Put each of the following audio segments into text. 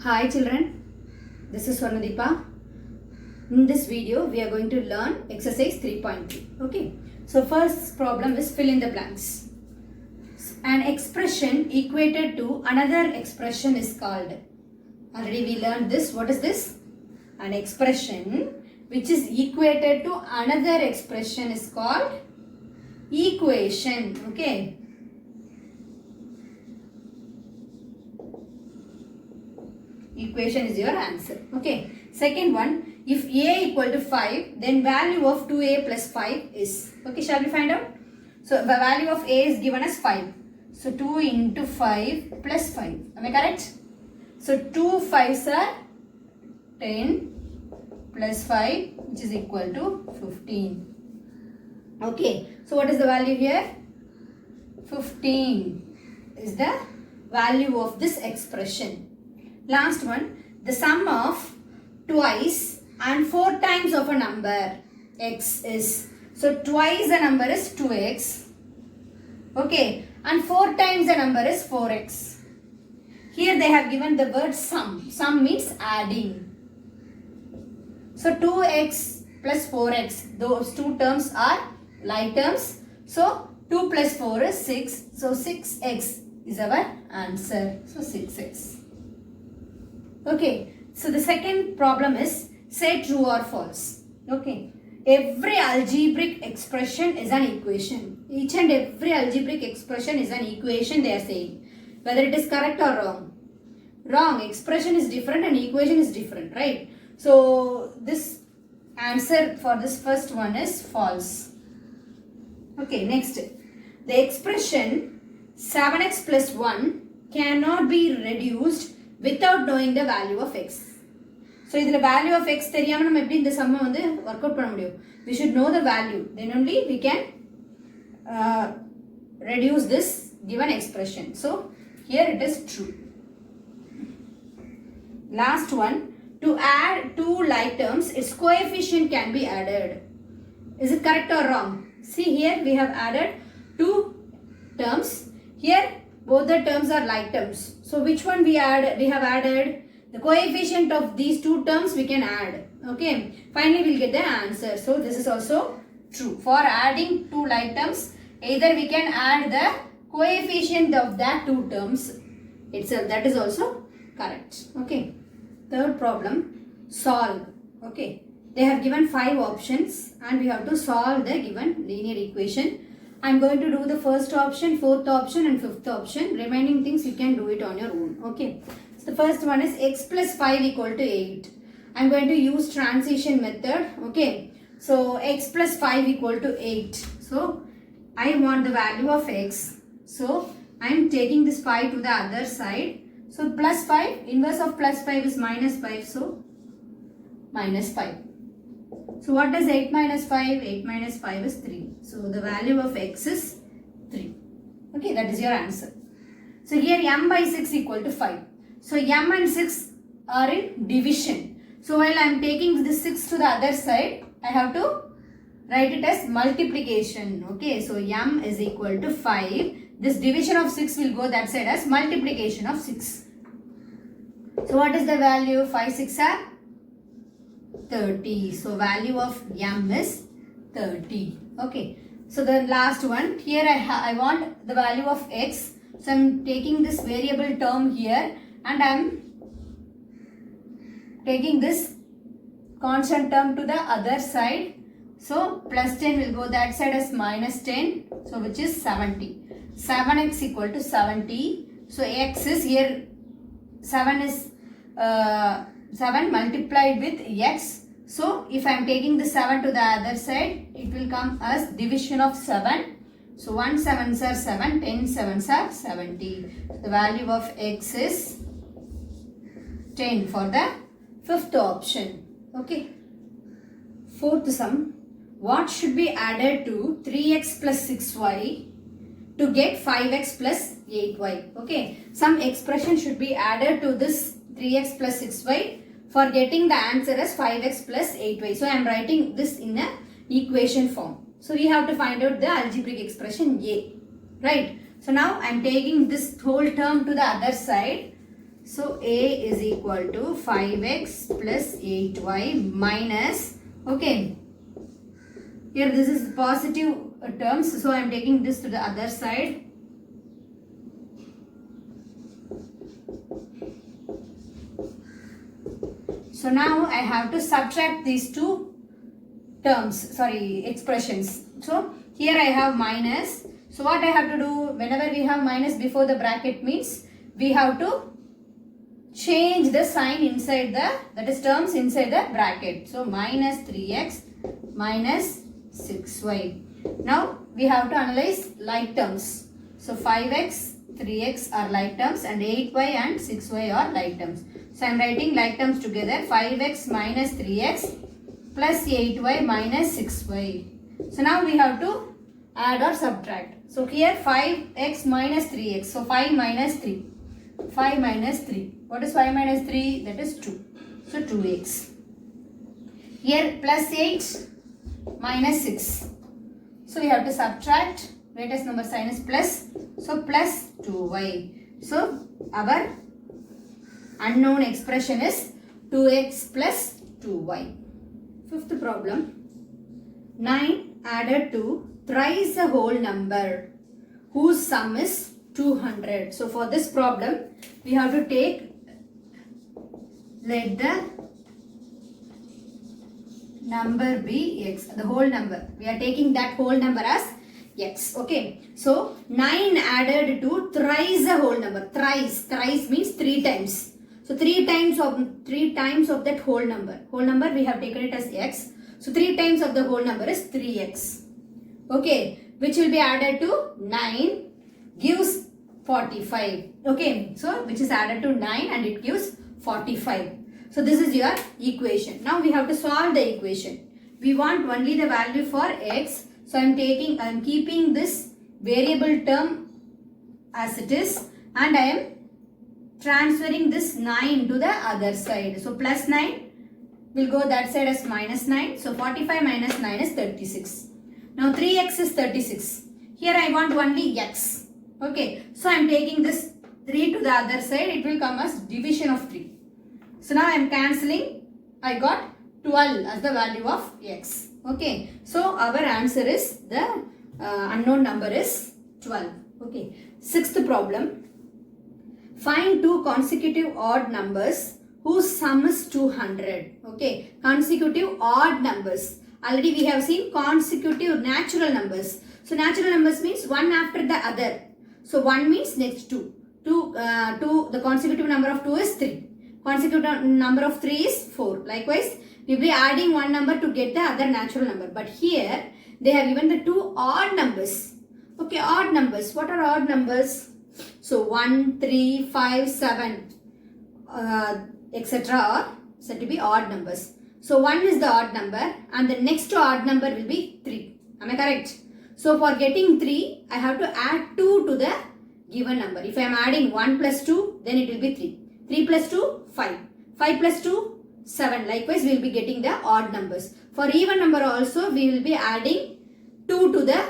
Hi children, this is Swarnadeepa. In this video, we are going to learn exercise 3.3. Okay, so first problem is fill in the blanks. An expression equated to another expression is called. Already we learned this. What is this? An expression which is equated to another expression is called equation. Okay. Equation is your answer. Okay. Second one, if a equal to 5, then value of 2a plus 5 is. Okay, shall we find out? So, the value of a is given as 5. So, 2 into 5 plus 5. Am I correct? So, 2 5s are 10 plus 5 which is equal to 15. Okay. So, what is the value here? 15 is the value of this expression. Last one, the sum of twice and 4 times of a number x is. So twice the number is 2x. Okay. And 4 times the number is 4x. Here they have given the word sum. Sum means adding. So 2x plus 4x. Those two terms are like terms. So 2 plus 4 is 6. So 6x is our answer. So 6x. Okay, so the second problem is say true or false. Okay, every algebraic expression is an equation. Each and every algebraic expression is an equation they are saying. Whether it is correct or wrong. Wrong, expression is different and equation is different, right? So this answer for this first one is false. Okay, next. The expression 7x plus 1 cannot be reduced without knowing the value of x. So, the value of x தெரியாம நம்ம எப்படி இந்த sum வந்து work out பண்ண முடியும்? We should know the value. Then only we can reduce this given expression. So, here it is true. Last one. To add two like terms, its coefficient can be added. Is it correct or wrong? See here we have added two terms. Here both the terms are like terms. So which one we have added? The coefficient of these two terms we can add. Okay. Finally we'll get the answer. So this is also true. For adding two like terms, either we can add the coefficient of that two terms itself. That is also correct. Okay. Third problem, solve. Okay. They have given 5 options and we have to solve the given linear equation. I am going to do the first option, fourth option and fifth option. Remaining things you can do it on your own. Okay. So the first one is x plus 5 equal to 8. I am going to use transition method. Okay. So x plus 5 equal to 8. So I want the value of x. So I am taking this 5 to the other side. So plus 5, inverse of plus 5 is minus 5. So minus 5. So what is 8 minus 5? 8 minus 5 is 3. So the value of x is 3. Okay, that is your answer. So here m by 6 equal to 5. So m and 6 are in division. So while I am taking this 6 to the other side, I have to write it as multiplication. Okay, so m is equal to 5. This division of 6 will go that side as multiplication of 6. So what is the value? 5 6 are 30. So value of m is 30. Okay. So the last one. Here I want the value of x. So I am taking this variable term here and I am taking this constant term to the other side. So plus 10 will go that side as minus 10. So which is 70. 7x equal to 70. So x is here 7 is 7 multiplied with x. So if I am taking the 7 to the other side, it will come as division of 7. So 1 7s are 7, 10 7s are 70. The value of x is 10 for the fifth option. Okay. Fourth sum. What should be added to 3x plus 6y to get 5x plus 8y? Okay. Some expression should be added to this 3x plus 6y for getting the answer as 5x plus 8y. So I am writing this in a equation form. So we have to find out the algebraic expression a. Right. So now I am taking this whole term to the other side. So A is equal to 5x plus 8y minus, okay, here this is positive terms, so I am taking this to the other side. So now I have to subtract these two expressions. So here I have minus. So what I have to do, whenever we have minus before the bracket means we have to change the sign inside that is terms inside the bracket. So minus 3x minus 6y. Now we have to analyze like terms. So 5x, 3x are like terms and 8y and 6y are like terms. So I am writing like terms together. 5x minus 3x plus 8y minus 6y. So now we have to add or subtract. So here 5x minus 3x. So 5 minus 3. 5 minus 3. What is 5 minus 3? That is 2. So 2x. Here plus 8 minus 6. So we have to subtract. Greatest number sign is plus. So plus 2y. So our unknown expression is 2x plus 2y. Fifth problem. 9 added to thrice a whole number whose sum is 200. So for this problem, we have to take, let the number be x, the whole number. We are taking that whole number as x. Okay. So 9 added to thrice a whole number. Thrice means 3 times. So 3 times of that whole number. Whole number we have taken it as x. So 3 times of the whole number is 3x. Okay. Which will be added to 9 gives 45. Okay. So which is added to 9 and it gives 45. So this is your equation. Now we have to solve the equation. We want only the value for x. So I am keeping this variable term as it is and I am transferring this 9 to the other side. So plus 9 will go that side as minus 9. So 45 minus 9 is 36. Now 3x is 36. Here I want only x. Okay. So I am taking this 3 to the other side. It will come as division of 3. So now I am cancelling. I got 12 as the value of x. Okay. So our answer is the unknown number is 12. Okay. Sixth problem. Find two consecutive odd numbers whose sum is 200. Okay. Consecutive odd numbers. Already we have seen consecutive natural numbers. So natural numbers means one after the other. So 1 means next 2. The consecutive number of 2 is 3. Consecutive number of 3 is 4. Likewise, we will be adding one number to get the other natural number. But here, they have given the two odd numbers. Okay, odd numbers. What are odd numbers? So 1, 3, 5, 7, etc. are said to be odd numbers. So 1 is the odd number and the next odd number will be 3. Am I correct? So for getting 3, I have to add 2 to the given number. If I am adding 1 plus 2, then it will be 3. 3 plus 2, 5. 5 plus 2, 7. Likewise, we will be getting the odd numbers. For even number also, we will be adding 2 to the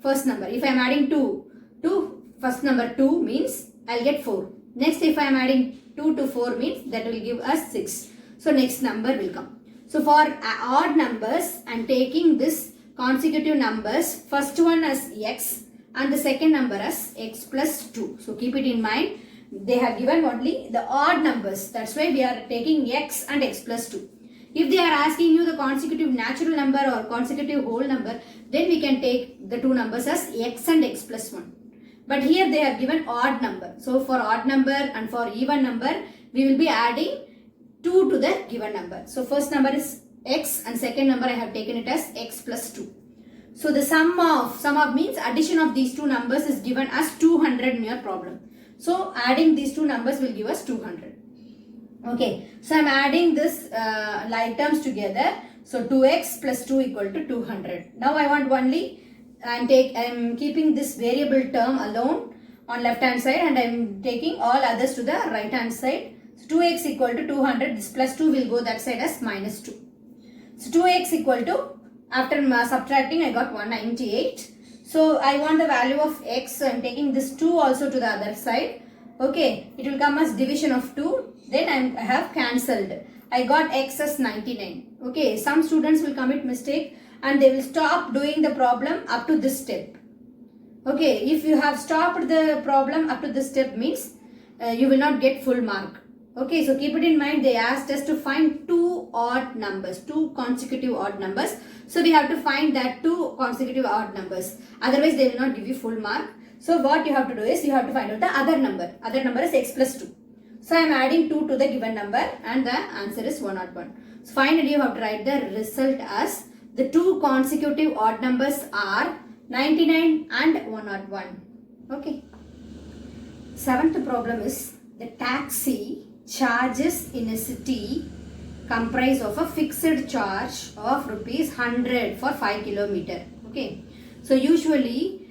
first number. If I am adding 2 to first number 2 means I will get 4. Next, if I am adding 2 to 4 means that will give us 6. So, next number will come. So, for odd numbers, I am taking this consecutive numbers. First one as x and the second number as x plus 2. So, keep it in mind. They have given only the odd numbers. That's why we are taking x and x plus 2. If they are asking you the consecutive natural number or consecutive whole number, then we can take the two numbers as x and x plus 1. But here they have given odd number. So for odd number and for even number, we will be adding 2 to the given number. So first number is x and second number I have taken it as x plus 2. So the sum of means addition of these two numbers is given as 200 in your problem. So adding these two numbers will give us 200. Okay, so I am adding this like terms together. So 2x plus 2 equal to 200. Now I want only, I am keeping this variable term alone on left hand side and I am taking all others to the right hand side. So 2x equal to 200, this plus 2 will go that side as minus 2. So 2x equal to, after subtracting I got 198. So I want the value of x, so I am taking this 2 also to the other side. Okay, it will come as division of 2. Then I have cancelled. I got x as 99. Okay, some students will commit mistake and they will stop doing the problem up to this step. Okay, if you have stopped the problem up to this step means you will not get full mark. Okay, so keep it in mind, they asked us to find two odd numbers, two consecutive odd numbers. So we have to find that two consecutive odd numbers. Otherwise they will not give you full mark. So what you have to do is you have to find out the other number. Other number is x plus 2. So I am adding 2 to the given number and the answer is 101. So finally you have to write the result as the two consecutive odd numbers are 99 and 101. Okay. Seventh problem is the taxi charges in a city comprise of a fixed charge of rupees 100 for 5 kilometer. Okay. So usually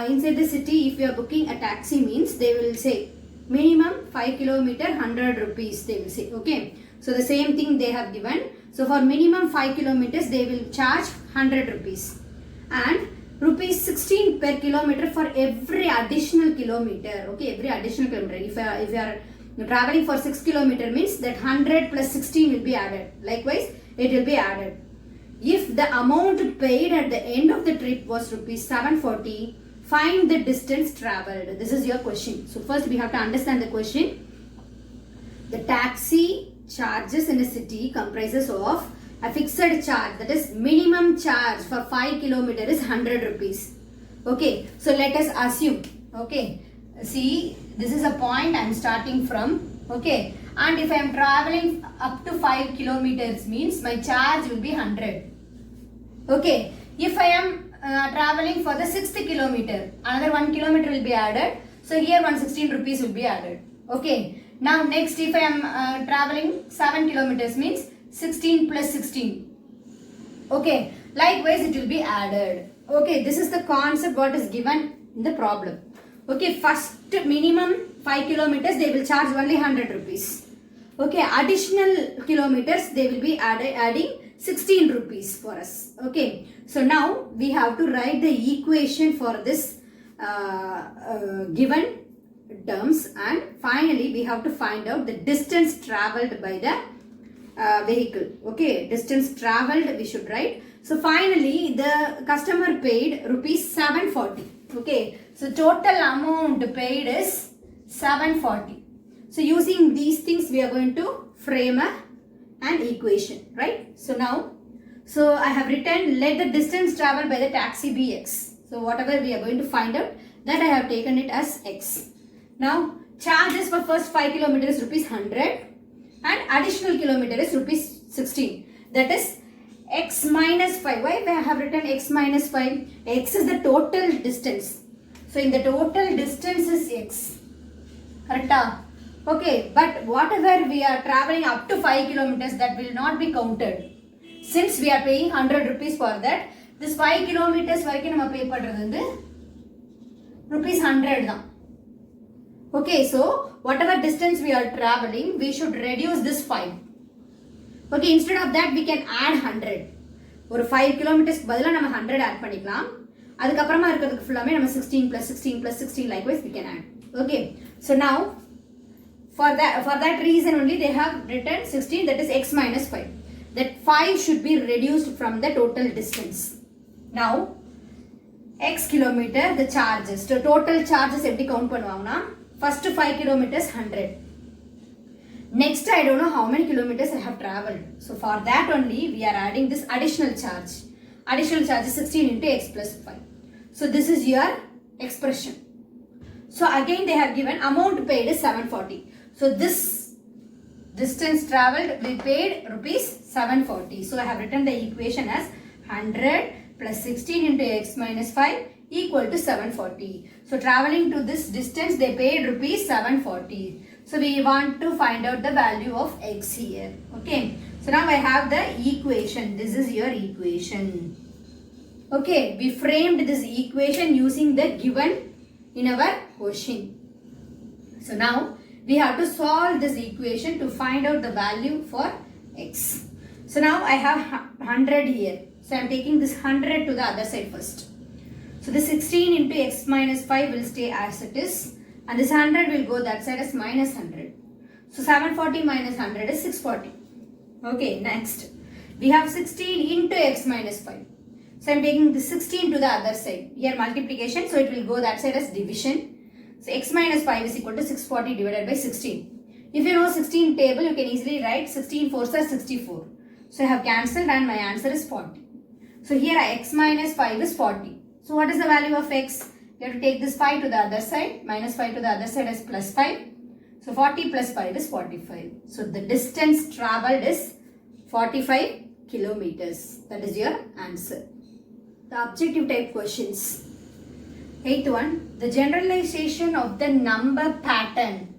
inside the city if you are booking a taxi means they will say minimum 5 kilometer 100 rupees they will say. Okay. So the same thing they have given. So for minimum 5 kilometers they will charge 100 rupees and rupees 16 per kilometer for every additional kilometer. Okay, every additional kilometer. If you are traveling for 6 kilometer means that 100 plus 16 will be added. Likewise, it will be added. If the amount paid at the end of the trip was rupees 740, find the distance traveled. This is your question. So first we have to understand the question. The taxi charges in a city comprises of a fixed charge, that is minimum charge for 5 kilometer is 100 rupees. Okay, so let us assume. Okay, see this is a point I am starting from. Okay, and if I am traveling up to 5 kilometers means my charge will be 100. Okay, if I am traveling for the 6th kilometer, another 1 kilometer will be added. So here 116 rupees will be added. Okay, now next if I am traveling 7 kilometers means 16 plus 16. Okay, likewise it will be added. Okay, this is the concept what is given in the problem. Okay, first minimum 5 kilometers they will charge only 100 rupees. Okay, additional kilometers they will be adding 16 rupees for us. Okay, so now we have to write the equation for this given terms and finally we have to find out the distance travelled by the vehicle. Okay, distance travelled we should write. So finally the customer paid rupees 740. Okay, so total amount paid is 740. So using these things we are going to frame an equation, right? So now, so I have written let the distance travelled by the taxi be x. So whatever we are going to find out, that I have taken it as x. Now charges for first 5 kilometers rupees 100 and additional kilometer is rupees 16. That is x minus 5. Why I have written x minus 5? X is the total distance. So in the total distance is x. Correct? Okay, but whatever we are traveling up to 5 kilometers that will not be counted. Since we are paying 100 rupees for that, this 5 kilometers varaikkum nama pay padradhu rupees 100 da. Okay, so whatever distance we are traveling, we should reduce this 5. Okay, instead of that we can add 100. ஒரு 5 kilometers பதிலா நம்ம 100 add பண்ணிக்கலாம். அதுக்கு அப்புறமா இருக்கிறதுக்கு ஃபுல்லாமே நம்ம 16 plus 16 plus 16 likewise we can add. Okay, so now for that reason only they have written 16, that is x minus 5. That 5 should be reduced from the total distance. Now x kilometer the charges. So total charges எப்படி count பண்ணுவாங்கன்னா first 5 kilometers 100. Next I don't know how many kilometers I have travelled. So for that only we are adding this additional charge. Additional charge is 16 into x plus 5. So this is your expression. So again they have given amount paid is 740. So this distance travelled we paid rupees 740. So I have written the equation as 100 plus 16 into x minus 5 equal to 740. So travelling to this distance they paid rupees 740. So we want to find out the value of x here. Okay. So now I have the equation. This is your equation. Okay. We framed this equation using the given in our question. So now we have to solve this equation to find out the value for x. So now I have 100 here. So I am taking this 100 to the other side first. So the 16 into x minus 5 will stay as it is. And this 100 will go that side as minus 100. So 740 minus 100 is 640. Okay, next. We have 16 into x minus 5. So I am taking the 16 to the other side. Here multiplication, so it will go that side as division. So x minus 5 is equal to 640 divided by 16. If you know 16 table, you can easily write 16 4s are 64. So I have cancelled and my answer is 40. So here x minus 5 is 40. So what is the value of x? You have to take this 5 to the other side. Minus 5 to the other side is plus 5. So 40 plus 5 is 45. So the distance travelled is 45 kilometers. That is your answer. The objective type questions. 8th one. The generalization of the number pattern.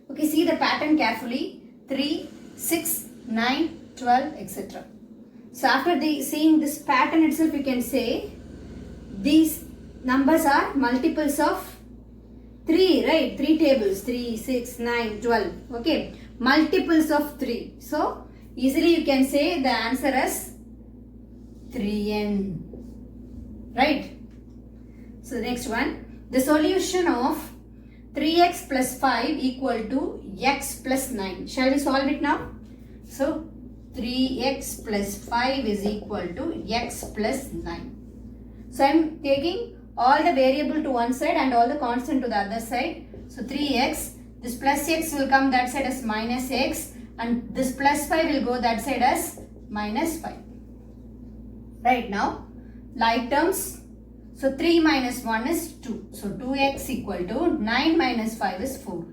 Okay, see the pattern carefully. 3, 6, 9, 12, etc. So after seeing this pattern itself, you can say these numbers are multiples of 3, right? 3 tables, 3, 6, 9, 12. Okay, multiples of 3. So easily you can say the answer is 3n. Right? So the next one, the solution of 3x plus 5 equal to x plus 9. Shall we solve it now? So 3x plus 5 is equal to x plus 9. So I am taking all the variable to one side and all the constant to the other side. So 3x, this plus x will come that side as minus x, and this plus 5 will go that side as minus 5. Right now, like terms, so 3 minus 1 is 2. So 2x equal to 9 minus 5 is 4.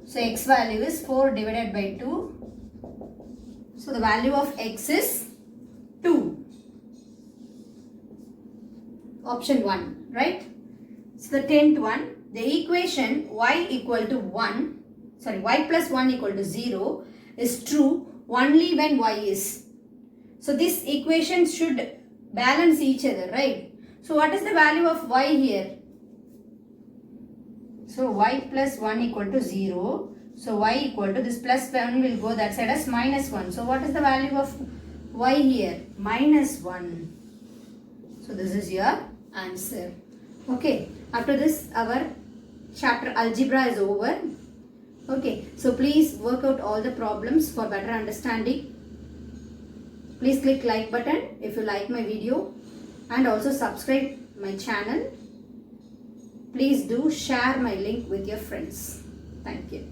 So x value is 4 divided by 2. So the value of x is 2. Option 1, right? So the 10th one, the equation y equal to 1, y plus 1 equal to 0 is true only when y is. So this equation should balance each other, right? So what is the value of y here? So y plus 1 equal to 0. So y equal to this plus 1 will go that side as minus 1. So what is the value of y here? Minus 1. So this is your answer. Okay, after this our chapter algebra is over. Okay, so please work out all the problems for better understanding. Please click like button if you like my video, and also subscribe my channel. Please do share my link with your friends. Thank you.